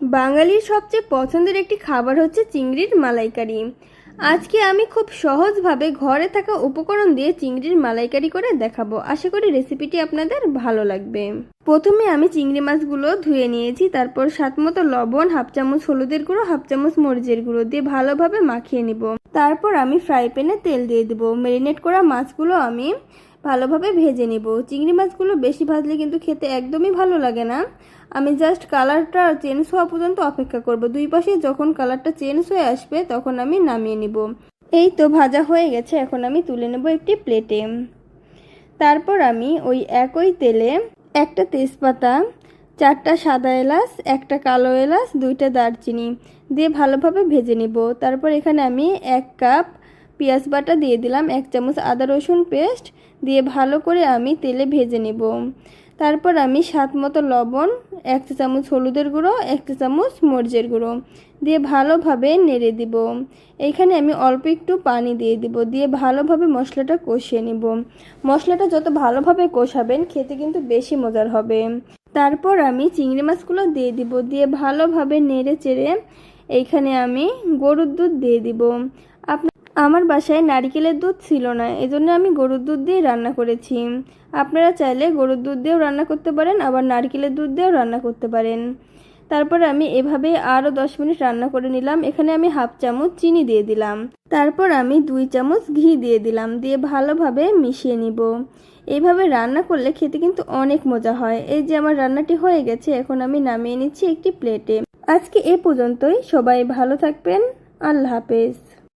বাঙালির সবচেয়ে পছন্দের একটি খাবার হচ্ছে চিংড়ির মালাইকারি। আজকে আমি খুব সহজভাবে ঘরে থাকা উপকরণ দিয়ে চিংড়ির মালাইকারি করে দেখাবো। আশা করি রেসিপিটি আপনাদের ভালো লাগবে। প্রথমে আমি চিংড়ি মাছগুলো ধুয়ে নিয়েছি, তারপর স্বাদমতো লবণ, হাফ চামচ হলুদের গুঁড়ো, হাফ চামচ মরিচের গুঁড়ো দিয়ে ভালোভাবে মাখিয়ে নিব। তারপর আমি ফ্রাই প্যানে তেল দিয়ে দেবো। ম্যারিনেট করা মাছগুলো আমি ভালোভাবে ভেজে নিব। চিংড়ি মাছগুলো বেশি ভাজলে কিন্তু খেতে একদমই ভালো লাগে না। আমি জাস্ট কালারটা চেঞ্জ হওয়া পর্যন্ত অপেক্ষা করব। দুই পাশে যখন কালারটা চেঞ্জ হয়ে আসবে তখন আমি নামিয়ে নিব। এই তো ভাজা হয়ে গেছে, এখন আমি তুলে নেব একটি প্লেটে। তারপর আমি ওই একই তেলে একটা তেজপাতা, 4টা সাদা এলাচ, একটা কালো এলাচ, 2টা দারচিনি দিয়ে ভালোভাবে ভেজে নিব। তারপর এখানে আমি 1 কাপ পেঁয়াজ বাটা দিয়ে দিলাম, 1 চামচ আদা রসুন পেস্ট দিয়ে ভালো করে আমি তেলে ভেজে নেব। তারপর আমি স্বাদমতো লবণ, 1 চামচ হলুদের গুঁড়ো, 1 চামচ মরিচের গুঁড়ো দিয়ে ভালোভাবে নেড়ে দিব। এইখানে আমি অল্প একটু পানি দিয়ে দিব, দিয়ে ভালোভাবে মশলাটা কষিয়ে নিব। মশলাটা যত ভালোভাবে কষাবেন খেতে কিন্তু বেশি মজার হবে। তারপর আমি চিংড়ি মাছগুলো দিয়ে দিব, দিয়ে ভালোভাবে নেড়ে চেড়ে এইখানে আমি গরুর দুধ দিয়ে দিব। আমার বাসায় নারকেলের দুধ ছিল না, এজন্য আমি গরুর দুধ দিয়ে রান্না করেছি। আপনারা চাইলে গরুর দুধ দিয়েও রান্না করতে পারেন, আবার নারকেলের দুধ দিয়েও রান্না করতে পারেন। তারপর আমি এভাবে আরও 10 মিনিট রান্না করে নিলাম। এখানে আমি হাফ চামচ চিনি দিয়ে দিলাম। তারপর আমি 2 চামচ ঘি দিয়ে দিলাম, দিয়ে ভালোভাবে মিশিয়ে নিব। এইভাবে রান্না করলে খেতে কিন্তু অনেক মজা হয়। এই যে আমার রান্নাটি হয়ে গেছে, এখন আমি নামিয়ে নিচ্ছি একটি প্লেটে। আজকে এ পর্যন্তই। সবাই ভালো থাকবেন। আল্লাহ হাফেজ।